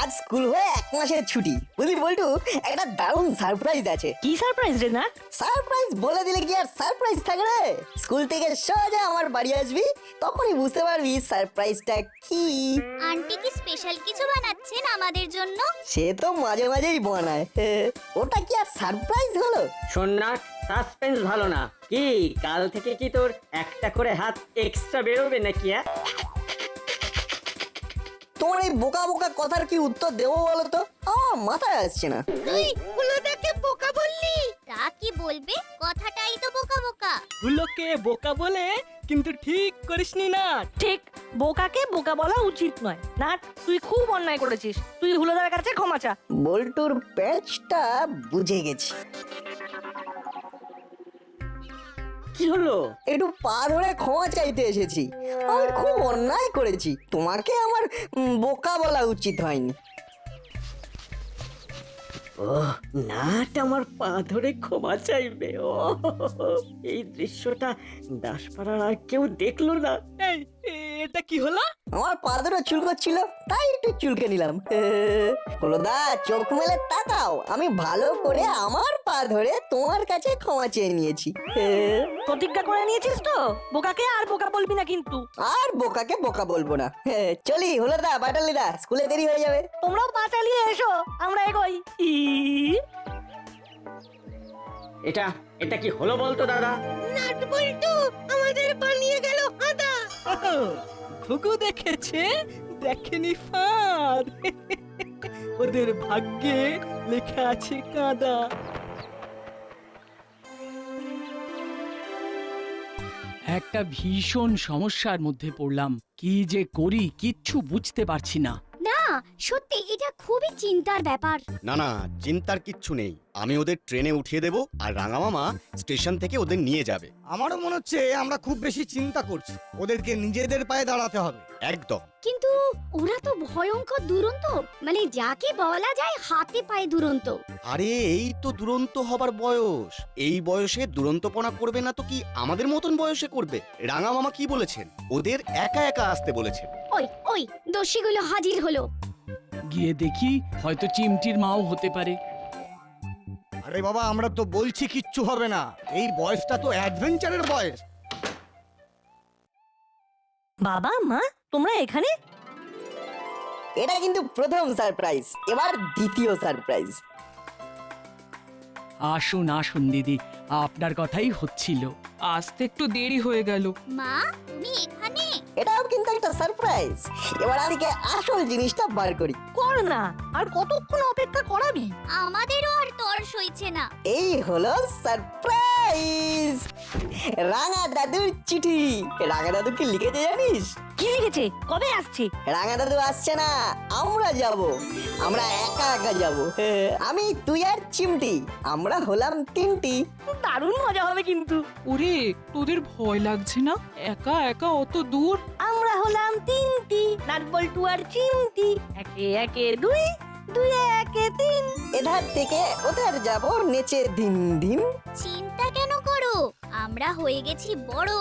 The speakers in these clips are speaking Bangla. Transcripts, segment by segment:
আজ স্কুল হয়ে 1 মাসের ছুটি। বুঝলি বল্টু, একটা দারুণ সারপ্রাইজ আছে। কি সারপ্রাইজ রে না? সারপ্রাইজ বলে দিলে কি আর সারপ্রাইজ থাকে রে? স্কুল থেকে সোজা আমার বাড়ি আসবি, তখনই বুঝতে পারবি সারপ্রাইজটা কি। আন্টি কি স্পেশাল কিছু বানাচ্ছেন আমাদের জন্য? সে তো মাঝে মাঝেই বানায়। ওটা কি আর সারপ্রাইজ হলো? শোন না, সাসপেন্স ভালো না। কি কাল থেকে কি তোর একটা করে হাত এক্সট্রা বেরোবে নাকি? তোমার এই বোকা বোকা কথার কি উত্তর দেবো বলো তো? আমার মাথায় আসছে না। তুই হুলোদাকে বোকা বললি? তা কি বলবে, কথাটাই তো বোকা বোকা। হুলোকে বোকা বলে কিন্তু ঠিক করিসনি না। ঠিক, বোকাকে বোকা বলা উচিত নয়। না, তুই খুব অন্যায় করেছিস। তুই হুলোদার কাছে ক্ষমা চা। বল্টুর প্যাচটা বুঝে গেছি। কি হলো? একটু পা ধরে ক্ষমা চাইতে এসেছি। আমি খুব অন্যায় করেছি, তোমাকে আমার বোকা বলা উচিত হয়নি। ও নাট আমার পা ধরে ক্ষমা চাইবে। ও এই দৃশ্যটা দাসপাড়ার আর কেউ দেখলো না। এই এটা কি হলো? আমার পা ধরে চুলকোচ্ছিল, তাই একটু চুলকে নিলাম। হলোদা, চোখ মেলে তাকাও, আমি ভালো করে আমার পা ধরে তোমার কাছে ক্ষমা চেয়ে নিয়েছি। প্রতিজ্ঞা করে নিয়েছিস তো? বোকাকে আর বোকা বলবি না কিন্তু। আর বোকাকে বোকা বলবো না। চলি হলোদা, বাটালিদা, স্কুলে দেরি হয়ে যাবে। তোমরাও পা চালিয়ে এসো, আমরা এগোই। এটা এটা কি হলো বলতো দাদা? নাট বল্টু আমাদের বানিয়ে গেল আদা। ঘুঘু দেখেছে, দেখেনি ফাঁদ। ওদের ভাগ্যে লেখা আছে কাদা। একটা ভীষণ সমস্যার মধ্যে পড়লাম। কি যে করি কিচ্ছু বুঝতে পারছি না। না সত্যি এটা খুবই চিন্তার ব্যাপার। না না, চিন্তার কিচ্ছু নেই। আমি ওদের ট্রেনে উঠিয়ে দেব আর রাঙামামা স্টেশন থেকে ওদের নিয়ে যাবে। আমারও মনে হচ্ছে আমরা খুব বেশি চিন্তা করছি। ওদেরকে নিজেদের পায়ে দাঁড়াতে হবে। একদম। কিন্তু ওরা তো ভয়ঙ্কর দুরন্ত, মানে যাকে বলা যায় হাতে পায়ে দুরন্ত। আরে এই তো দুরন্ত হবার বয়স। এই বয়সে দুরন্তপনা করবে না তো কি আমাদের মতন বয়সে করবে? রাঙামামা কি বলেছেন? ওদের একা একা আসতে বলেছেন। ওই ওই দোষীগুলো হাজির হলো। গিয়ে দেখি, হয়তো চিমটির মাও হতে পারে। আরে বাবা, আমরা তো বলছি কিচ্ছু হবে না। এই বয়সটা তো অ্যাডভেঞ্চারের বয়স। বাবা মা, তোমরা এখানে? এটা কিন্তু প্রথম সারপ্রাইজ, এবার দ্বিতীয় সারপ্রাইজ। আসুন আসুন দিদি, আপনার কথাই হচ্ছিল। আসতে একটু দেরি হয়ে গেল। মা তুমি এখানে? এটাও কিন্তু একটা সারপ্রাইজ। এবার আজকে আসল জিনিসটা বার করি। কর না, আর কতক্ষণ অপেক্ষা করাবি? আমাদেরও আর তর সইছে না। এই হলো সারপ্রাইজ, রাঙা দাদুর চিঠি। রাঙা দাদু কি লিখেছে জানিস? কি লিখেছে? কবে আসছে? রাঙা দাদু আসছে না, আমরা যাব। আমরা একা একা যাব। আমি, তুই আর চিমটি, আমরা হলাম 3টি। দারুণ মজা হবে কিন্তু। ওরে, তোদের ভয় লাগছে না একা একা অত দূর? আমরা হলাম 3টি, নাটবল্টু আর চিমটি। একে একে 2, 2 একে 3। এধার থেকে ওধার যাব নেচে ধিম ধিম। চিন্তা কেন করো, আমরা হয়ে গেছি বড়।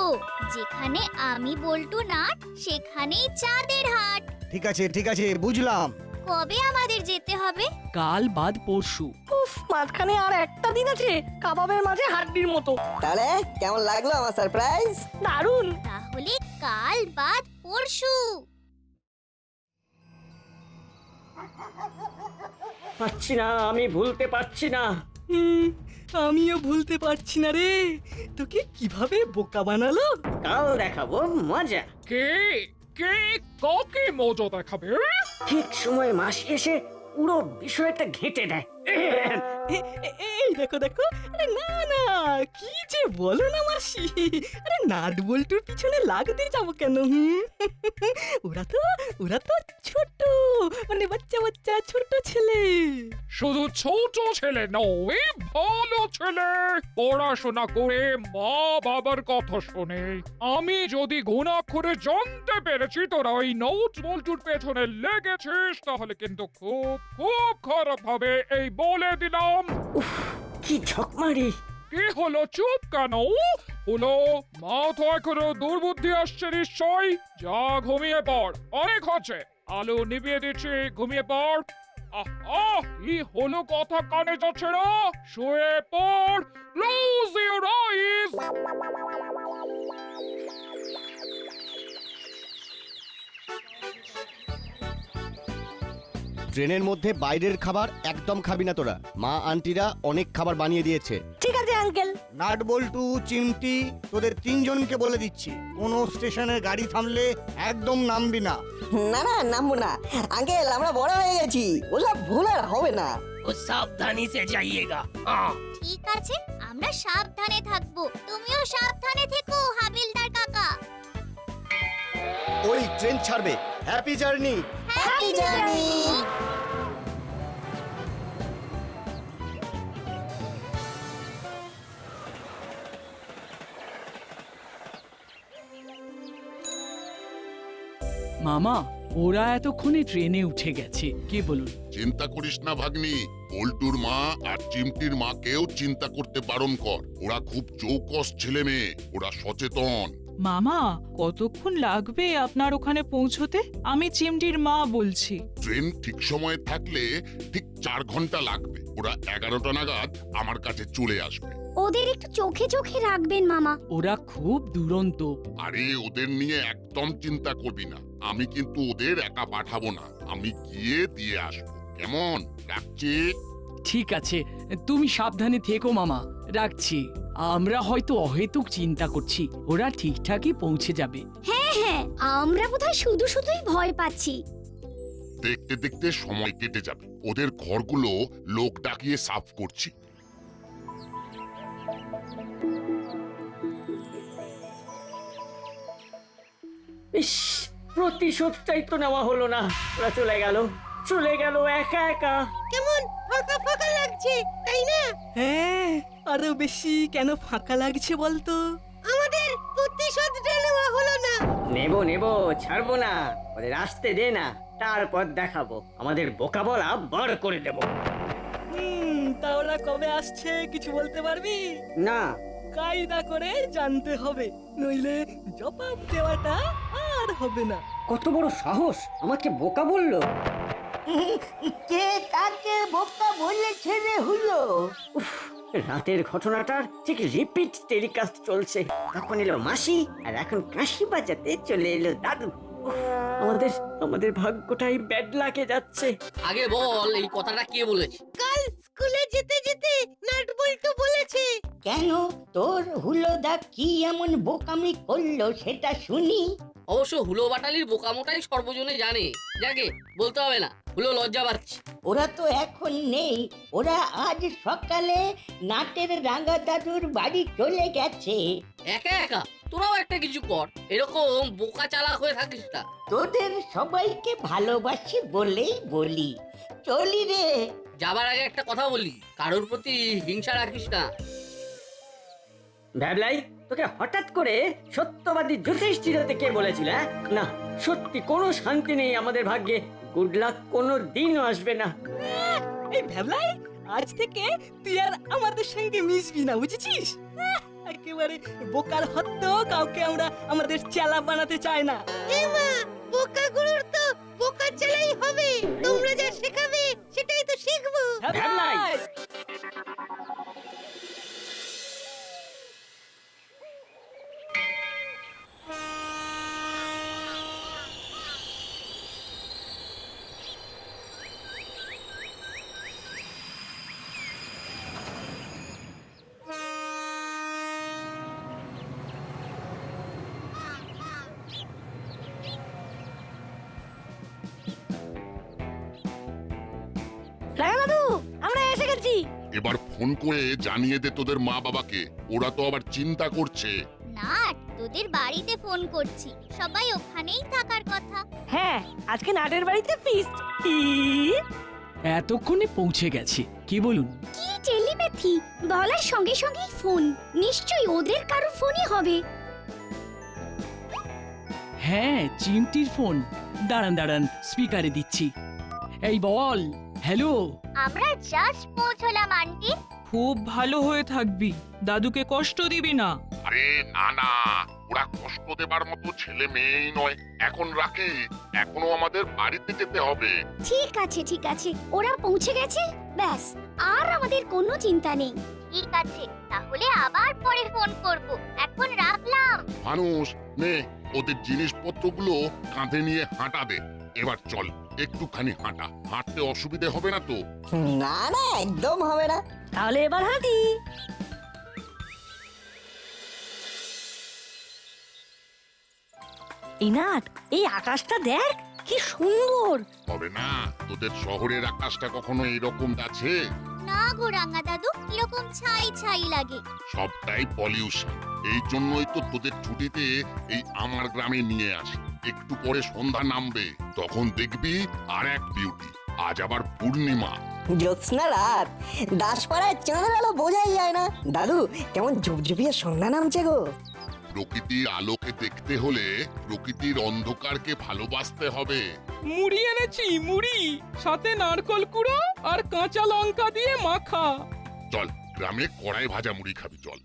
যেখানে আমি বল্টু নাট, সেখানেই চাঁদের হাট। ঠিক আছে বুঝলাম। কবে আমাদের যেতে হবে? কাল বাদ পরশু। উফ, মাঝখানে আর একটা দিন আছে, কাবাবের মাঝে হাড্ডির মতো। তাহলে কেমন লাগলো আমার সারপ্রাইজ? দারুণ। তাহলে কাল বাদ পরশু। পারছি না, আমি ভুলতে পারছি না। আমিও ভুলতে পারছি না রে। তোকে কিভাবে বোকা বানালো। কাল দেখাবো মজা। কে কে কাকে মজা দেখাবে? ঠিক সময় মাসি এসে পুরো বিষয়টা ঘেঁটে দেয়। এই দেখো দেখো, আরে না না, কি যে বলো না মাসি। আরে নাট বল্টুর পিছনে লাগতে যাবো কেন? ওরা তো ছোট, মানে বাচ্চা বাচ্চা ছোট ছেলে। শুধু ছোট ছেলে নয়, ভালো ছেলে, পড়াশোনা করে মা বাবার কথা শোনে। আমি যদি গুণাক্ষরে জানতে পেরেছি তোরা ওই নোট বল্টুর পেছনে লেগেছিস, তাহলে কিন্তু খুব খুব খারাপ হবে, এই বলে দিলাম। কি ঝকমারি! কি হলো, চুপ কেন? হলো মাথা এখনো দুর্বুদ্ধি আসছে নিশ্চয়। যা ঘুমিয়ে পড়, অনেক হচ্ছে। আলো নিভিয়ে দিচ্ছি, ঘুমিয়ে পড়। আহা, কি হলো, কথা কানে যাচ্ছে না? শুয়ে পড়, ক্লোজ ইউর আইজ। ট্রেনের মধ্যে বাইরের খাবার একদম খাবি না তোরা। মা আন্টিরা অনেক খাবার বানিয়ে দিয়েছে। ঠিক আছে আঙ্কেল। নাট বল্টু চিমটি তোদের তিনজনকে বলে দিচ্ছি, কোনো স্টেশনে গাড়ি থামলে একদম নামবি না। না না, নামবো না আঙ্কেল, আমরা বড় হয়ে গেছি, ওসব ভুল আর হবে না। ও সাবধানি সে যাইয়েগা। হ্যাঁ ঠিক আছে, আমরা সাবধানে থাকবো। তুমিও সাবধানে থেকো হাবিলদার কাকা। ওই ট্রেন ছাড়বে। Happy journey. Happy journey. মামা, ওরা এতক্ষণে ট্রেনে উঠে গেছে, কি বলুন? চিন্তা করিস না ভাগ্নি, পল্টুর মা আর চিমটির মাকেও চিন্তা করতে বারণ কর। ওরা খুব চৌকস ছেলে মেয়ে, ওরা সচেতন। মামা, কতক্ষণ লাগবে আপনার ওখানে পৌঁছতে? আমি চিমটির মা বলছি। ট্রেন ঠিক সময়ে থাকলে ঠিক 4 ঘন্টা লাগবে। ওরা 11টা নাগাদ আমার কাছে চলে আসবে। ওদের একটু চোখে চোখে রাখবেন মামা। ওরা খুব দুরন্ত। আরে ওদের নিয়ে একদম চিন্তা করবি না, আমি কিন্তু ওদের একা পাঠাবো না, আমি গিয়ে দিয়ে আসবো। কেমন? রাখছি। ঠিক আছে, তুমি সাবধানে থেকো মামা, রাখছি। আমরা হয়তো অহেতুক চিন্তা করছি, ওরা ঠিকঠাকই পৌঁছে যাবে। হ্যাঁ, আমরা বোধহয় শুধু শুধুই ভয় পাচ্ছি। দেখতে দেখতে সময় কেটে যাবে। ওদের ঘরগুলো লোক ডাকিয়ে সাফ করছি। ইস, প্রতিশোধটাই তো নেওয়া হলো না। ওরা চলে গেল একা একা। কেমন ফাঁকা ফাঁকা লাগছে, তাই না? হ্যাঁ, আরো বেশি কেন ফাঁকা লাগছে বলতো? আমাদের প্রতিশোধটা নেওয়া হলো না। নেব ছাড়বো না। ওদের আসতে দে না, তারপর দেখাবো। আমাদের বোকা বলা বার করে দেব। তা ওরা কবে আসছে কিছু বলতে পারবি? না, কায়দা করে জানতে হবে, নইলে জবাব দেওয়াটা আর হবে না। কত বড় সাহস, আমাকে বোকা বললো। কে কাকে বোকা বলেছে রে হুলো? রাতের ঘটনাটার ঠিক রিপিট টেলিকাস্ট চলছে। তখন এলো মাসি, আর এখন কাশি বাজাতে চলে এলো দাদু। আমাদের ভাগ্যটাই ব্যাড লাগে যাচ্ছে। আগে বল, এই কথাটা কে বলেছে? কাল স্কুলে যেতে যেতে নাট বল্টু বলেছে। কেন, তোর হুলোদা কি এমন বোকামি করলো সেটা শুনি। অবশ্য হুলো বাটালির বোকামোটাই সর্বজনে জানে, যাকে বলতে হবে না, হুলো লজ্জা পাচ্ছে। ওরা তো এখন নেই, ওরা আজ সকালে নাটের রাঙা দাদুর বাড়ি চলে গেছে। একা একা তোরাও একটা কিছু কর, এরকম বোকা চালাক হয়ে থাকিস না। তোদের সবাইকে ভালোবাসি বলেই বলি, চলি রে। যাবার আগে একটা কথা বলি, কারোর প্রতি হিংসা রাখিস না। ভ্যাবলাই, তোকে হঠাৎ করে সত্যবাদী যুধিষ্ঠির হতে কে বলেছিল? না, সত্যি কোনো শান্তি নেই আমাদের ভাগ্যে। গুড লাক কোনো দিনও আসবে না। এই ভ্যাবলাই, আজ থেকে তুই আর আমাদের সঙ্গে মিশবি না, বুঝেছিস? একেবারে বোকার হত্যা কাউকে আমরা আমাদের চেলা বানাতে চাই না। এমা, বোকা গুলোর তো বোকা চালাই হবে। তোমরা যা শেখাবে সেটাই তো শিখবো। ভ্যাবলাই, দাদু, আমরা এসে গেছি। এবার ফোন করে জানিয়ে দে তোদের মা বাবাকে, ওরা তো আবার চিন্তা করছে। নাট, তোদের বাড়িতে ফোন করছি, সবাই ওখানেই থাকার কথা। হ্যাঁ, আজকে নাটের বাড়িতে ফিস্ট। এতক্ষণে পৌঁছে গেছে, কি বলুন? কি টেলিপ্যাথি, বলার সঙ্গে সঙ্গেই ফোন, নিশ্চয়ই ওদের কারো ফোনই হবে। হ্যাঁ, চিমটির ফোন। দাঁড়ান স্পিকারে দিচ্ছি। এই বল, হ্যালো। আমরা জাস্ট পৌঁছলাম আন্টি। খুব ভালো হয়ে থাকবি, দাদুকে কষ্ট দিবি না। আরে না না, ওরা কষ্ট দেবার মতো ছেলে মেয়েই নয়। এখন রাখি, এখনো আমাদের বাড়িতে যেতে হবে। ঠিক আছে ওরা পৌঁছে গেছে, ব্যাস আর আমাদের কোনো চিন্তা নেই। ঠিক আছে, তাহলে আবার পরে ফোন করব, এখন রাখলাম। মানুষ নে, ওদের জিনিসপত্রগুলো কাঁধে নিয়ে হাঁটা দে। এবার চল, একটুখানি হাঁটা। হাঁটতে অসুবিধে হবে না তো? না না, একদম হবে না। তাহলে এবার হাঁটি। এই নাট, এই আকাশটা দেখ কি সুন্দর। হবে না, তোদের শহরের আকাশটা কখনো এরকম আছে? না গো রাঙা দাদু, কিরকম ছাই ছাই লাগে। সবটাই পলিউশন। এই জন্যই তো তোদের ছুটিতে এই আমার গ্রামে নিয়ে আসি। একটু পরে সন্ধ্যা নামবে, তখন দেখবি আর এক বিউটি। আজ আবার পূর্ণিমা। জ্যোৎস্না রাত, দাসপাড়ায় চাঁদের আলো বোঝাই যায় না। দাদু, কেমন ঝুপঝুপিয়ে সন্ধ্যা নামছে গো। প্রকৃতির আলোকে দেখতে হলে প্রকৃতির অন্ধকারকে ভালোবাসতে হবে। মুড়ি এনেছি, মুড়ি, সাথে নারকল কুড়ো আর কাঁচা লঙ্কা দিয়ে মাখা। চল, গ্রামে কড়াই ভাজা মুড়ি খাবি, চল।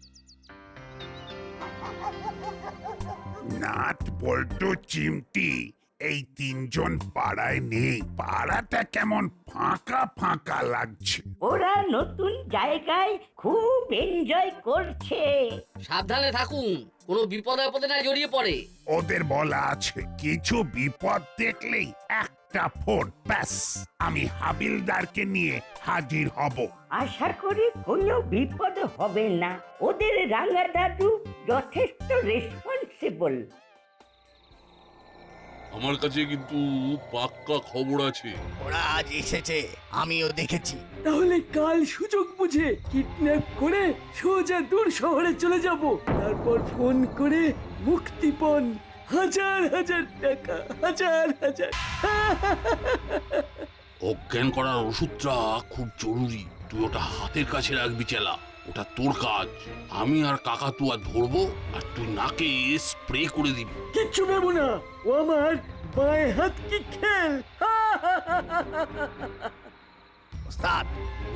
নাট, বল্টু, চিমটি, এই তিনজন পাড়ায় নেই। পাড়াটা কেমন ফাঁকা ফাঁকা লাগছে। ওরা নতুন জায়গায় খুব এনজয় করছে। সাবধানে থাকুন, কোনো বিপদে আপদে না জড়িয়ে পড়ে। ওদের বলা আছে কিছু বিপদ দেখলেই একটা ফোন, ব্যাস আমি হাবিলদারকে নিয়ে হাজির হব। আশা করি কোনো বিপদ হবে না। ওদের রাঙা দাদু যথেষ্ট রেসপন্সিবল। আমার কাছে কিন্তু পাক্কা খবর আছে। ওরা আজ এসেছে, আমিও দেখেছি। তাহলে কাল সুযোগ বুঝে কিডন্যাপ করে সোজা দূর শহরে চলে যাব, তারপর ফোন করে মুক্তিপণ, হাজার হাজার টাকা, হাজার হাজার। অজ্ঞান করার ওষুধটা খুব জরুরি, তুই ওটা হাতের কাছে রাখবি চেলা। ওটা তোর কাজ। আমি আর কাকাতুয়া ধরবো, আর তুই নাকে স্প্রে করে দিবি। কিচ্ছু নেবো না, ও আমার বাঁয়ে হাত কি খেল। ওস্তাদ,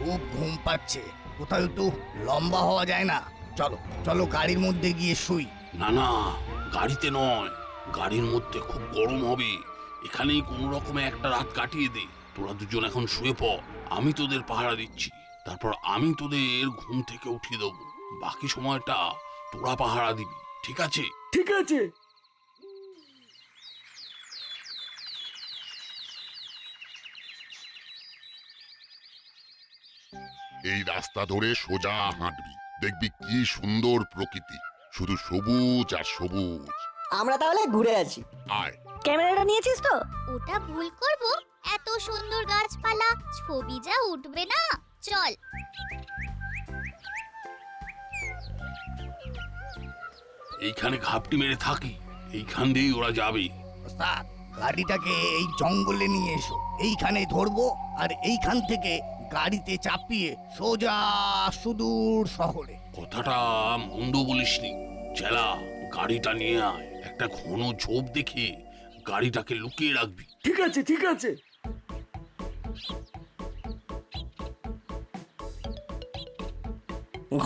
খুব ঘুম পাচ্ছে, কোথাও একটু লম্বা হওয়া যায় না? চলো চলো, গাড়ির মধ্যে গিয়ে শুই। না না, গাড়িতে নয়, গাড়ির মধ্যে খুব গরম হবে। এখানেই কোনো রকমে একটা রাত কাটিয়ে দে। তোরা দুজন এখন শুয়ে পড়, আমি তোদের পাহারা দিচ্ছি। তারপর আমি তোদের ঘুম থেকে উঠিয়ে দেবো। বাকি সময়টা তোরা পাহারা দিবি, ঠিক আছে? ঠিক আছে। এই রাস্তা ধরে সোজা হাঁটবি, দেখবি কি সুন্দর প্রকৃতি, শুধু সবুজ আর সবুজ। আমরা তাহলে ঘুরে আছি। আয়। ক্যামেরাটা নিয়েছিস তো? ওটা ভুল করব? এত সুন্দর গাছপালা, ছবি যা উঠবে না। চল। এইখানে ঘাপটি মেরে থাকি, এইখান দিয়েই ওরা যাবে। ওস্তাদ, গাড়িটাকে এই জঙ্গলে নিয়ে এসো, এইখানে ধরবো, আর এইখান থেকে গাড়িতে চাপিয়ে সোজা সুদূর শহরে। কথাটা মন্দ বলিসনি চেলা। গাড়িটা নিয়ে আয়, একটা ঘন ঝোপ দেখে গাড়িটাকে লুকিয়ে রাখবি। ঠিক আছে, ঠিক আছে।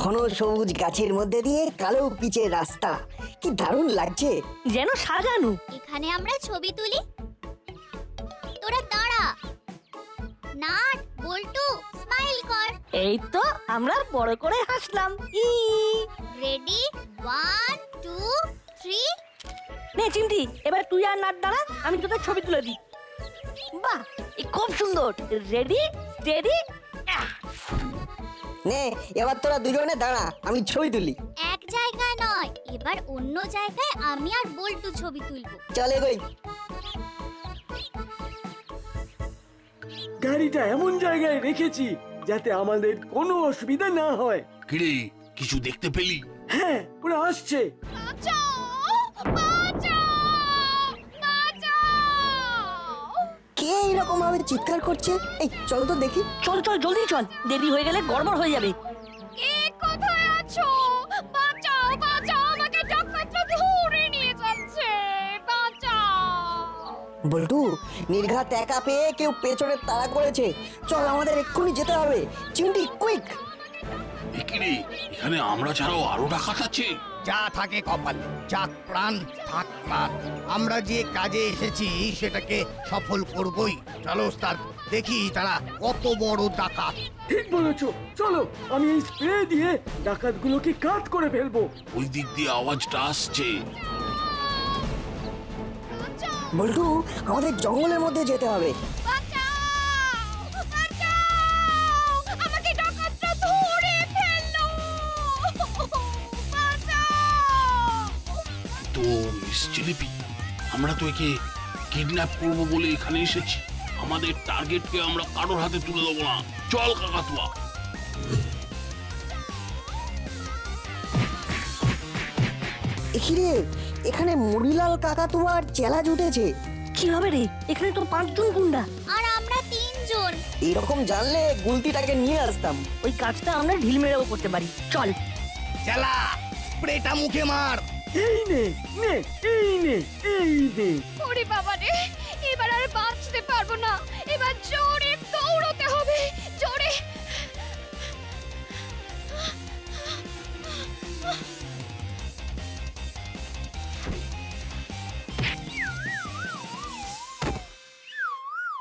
ঘন সবুজ গাছের মধ্যে দিয়ে কালো পিচের রাস্তা, কি দারুণ লাগছে। যেন সাজানো। এখানে আমরা ছবি তুলি। তোরা দাঁড়া। নাট, বল্টু, স্মাইল কর। এই তো আমরা বড় করে হাসলাম। রেডি, 1 2 3। নে চিমটি, এবার তুই আর নাট দাঁড়া, আমি তোদের ছবি তুলে দিই। বাহ, খুব সুন্দর। Ready, steady. নে, এবার তোরা দুজনে দাঁড়া, আমি ছবি তুলি। এক জায়গায় নয়, এবার অন্য জায়গায় আমি আর বল্টু ছবি তুলবো। চলে গই। গাড়িটা এমন জায়গায় রেখেছি যাতে আমাদের কোনো অসুবিধা না হয়। কিরে, কিছু দেখতে পেলি? হ্যাঁ, ওরা আসছে। কে এইরকম ভাবে চিৎকার করছে? এই চল তো দেখি। চল চল, জলদি চল, দেরি হয়ে গেলে গড়বড় হয়ে যাবে। কে কোথায় আছো? বাঁচাও বাঁচাও, আমাকে ডাকাতরা ধরে নিয়ে যাচ্ছে, বাঁচাও। বল্টু, নির্ঘাত একা পেয়ে কেউ পেছনে তাড়া করেছে। চল, আমাদের এক্ষুনি যেতে হবে। চিমটি, কুইক। কিরে, এখানে আমরা ছাড়াও আরো ডাকাত আছে? যা থাকে কপাল, যাক প্রাণ থাক মান। আমরা যে কাজে এসেছি সেটাকে সফল করবই। চলো ওস্তাদ, দেখি তারা কত বড় ডাকাত। ঠিক বলেছো, চলো আমি এই স্প্রে দিয়ে ডাকাতগুলোকে কাট করে ফেলবো। ওই দিক দিয়ে আওয়াজটা আসছে। বল্টু, আমাদের জঙ্গলের মধ্যে যেতে হবে। আমাকে ডাকাতরা ধরে ফেললো। তো মিস জিলিপি, আমরা তো একে কিডন্যাপ করবো বলে এখানে এসেছি। আমাদের টার্গেটকে আমরা কারোর হাতে তুলে দেবো না। চল কাকাতুয়া। এখিরে, এখানে মুড়িলাল কাকাতুয়ার চেলা জুটেছে। কি হবে রে, এখানে তো 5 জন গুন্ডা। আর আমরা 3 জন। এরকম জানলে গুলতিটাকে নিয়ে আসতাম। ওই কাজটা আমরা ঢিল মেরেও করতে পারি, চল। চালা, স্প্রেটা মুখে মার। এই নে নে, এই নে, এই নে। ওরে বাবা রে, এবার আর বাঁচতে পারবো না। এবার জোরে দৌড়তে হবে, জোরে।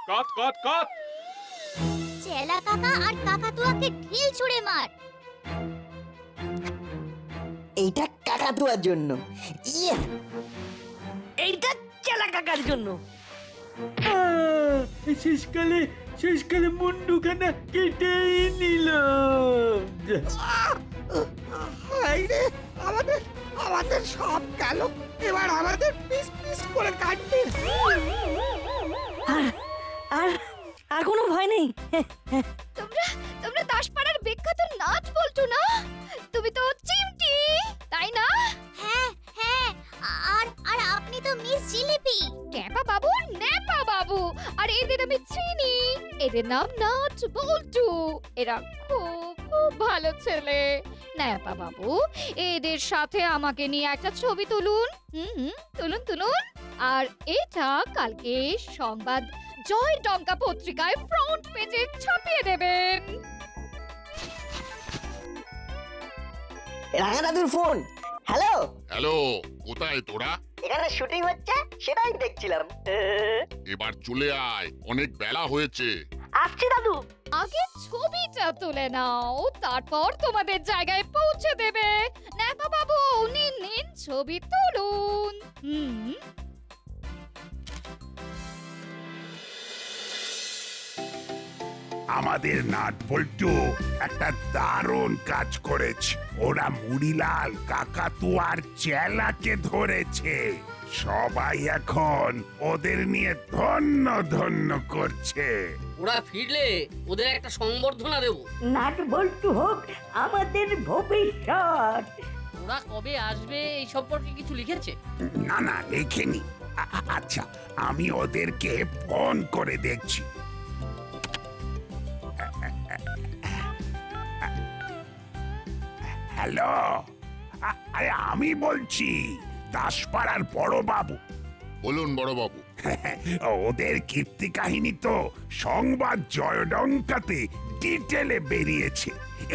কাট কাট কাট। চেলা কাকা আর কাকাতুয়াকে ঢিল ছুঁড়ে মার। এইটা কাকাতুয়ার জন্য। ইয়া, এইটা চেলা কাকার জন্য। শেষকালে মুন্ডুখানা কেটেই নিল। আমাদের সব গেল, এবার আমাদের পিস পিস করে কাটবে। আর আর কোনো ভয় নেই। তোমরা দাসপাড়ার বিখ্যাত নাচ বলছো না? তুমি তো চিমটি, তাই না? হ্যাঁ হ্যাঁ, আর আপনি তো মিস জিলিপি। ট্যাপা বাবু, ন্যাপা বাবু, আর এদের আমি চিনি। এদের নাম নাচ বল্টু। এরা খুব খুব ভালো ছেলে। ন্যাপা বাবু, এদের সাথে আমাকে নিয়ে একটা ছবি তুলুন। তুলুন তুলুন। আর এটা কালকে সংবাদ জয় ডঙ্কা পত্রিকায় ফ্রন্ট পেজে ছাপিয়ে দেবেন। রাঙা দাদুর ফোন। হ্যালো হ্যালো, কোথায় তোরা? এখানে শুটিং হচ্ছে, সেটাই দেখছিলাম। এবার চলে আয়, অনেক বেলা হয়েছে। আসছি দাদু। আগে ছবিটা তুলে নাও, তারপর তোমাদের জায়গায় পৌঁছে দেবে। ন্যাপা বাবু, নিন নিন, ছবি তুলুন। আমাদের নাট বল্টু একটা দারুণ কাজ করেছে। ওরা মুড়িলাল কাকাতুয়ার চেলাকে ধরেছে। সবাই এখন ওদের নিয়ে ধন্য ধন্য করছে। ওরা ফিরলে ওদের একটা সংবর্ধনা দেব। নাট বল্টু হোক আমাদের ভবিষ্যৎ। ওরা কবে আসবে এই সম্পর্কে কিছু লিখেছে? না না, লেখেনি। আচ্ছা, আমি ওদেরকে ফোন করে দেখছি। হ্যালো, আরে আমি বলছি, দাসপাড়ার বড় বাবু। বলুন বড়বাবু। ওদের কীর্তি কাহিনী তো সংবাদ জয়ডঙ্কাতে ডিটেলে বেরিয়েছে।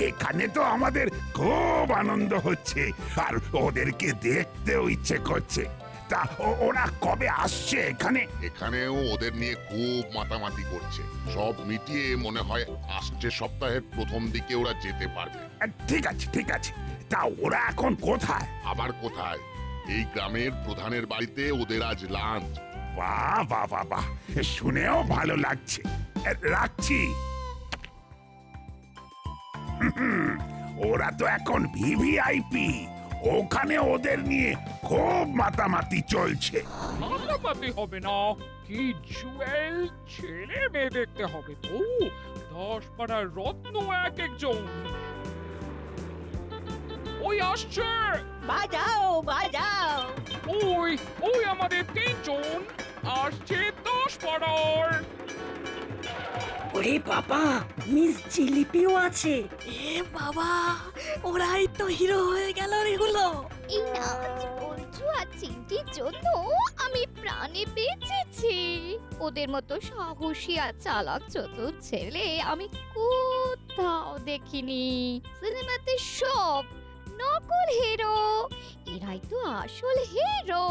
এখানে তো আমাদের খুব আনন্দ হচ্ছে, আর ওদেরকে দেখতেও ইচ্ছে করছে। তা ওরা কবে আসছে এখানে? এখানেও ওদের নিয়ে খুব মাতামাতি করছে। সব মিটিয়ে মনে হয় আসছে সপ্তাহের প্রথম দিকে ওরা যেতে পারবে। ঠিক আছে ঠিক আছে, তা ওরা এখন কোথায়? আবার কোথায়? এই গ্রামের প্রধানের বাড়িতে ওদের আজ লাঞ্চ। বাহ বাহ বাহ বাহ, শুনেও ভালো লাগছে। রাখছি। ওরা তো এখন ভিভিআইপি, ওখানে ওদের নিয়ে খুব মাতামাতি চলছে। মাতামাতি হবে না, কি জুয়েল ছেলে মেয়ে দেখতে হবে তো। 10 পাড়ার রত্ন এক একজন। ওই আসছে, বাজাও বাজাও। ওই ওই আমাদের 3 জন আসছে 10 পাড়ার। ওরে বাবা, মিস জিলিপিও আছে। এ বাবা, ওরাই তো হিরো হয়ে গেল রে গুলো। এই নাচ বল্টু আর চিমটির জন্য আমি প্রাণে বেঁচেছি। ওদের মতো সাহসী আর চালাক চতুর ছেলে আমি কোথাও দেখিনি। সিনেমাতে সব, নকল হিরো, এরাই তো আসল হিরো।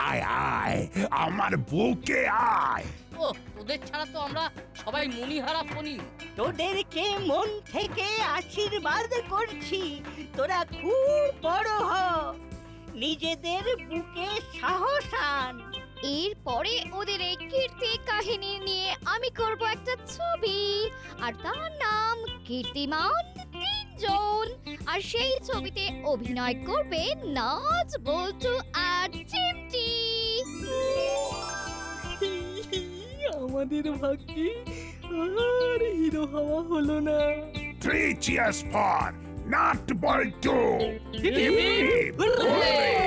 আয় আয় আমার বুকে আয়। ও তোদের ছাড়া তো আমরা সবাই মনিহারা ফনি। তোদেরকে মন থেকে আশীর্বাদ করছি, তোরা খুব বড় হ, নিজেদের বুকে সাহস আন। এরপরে ওদের এই কীর্তি কাহিনী নিয়ে আমি করব একটা ছবি, আর তার নাম কীর্তিমান তিনজন। আর সেই ছবিতে অভিনয় করবে নাচ, বল্টু আর চিমটি। আমাদের ভাগ্যে আর হিরো হওয়া হলো না। 3 cheers for not Balto. Hip, hip, hurray!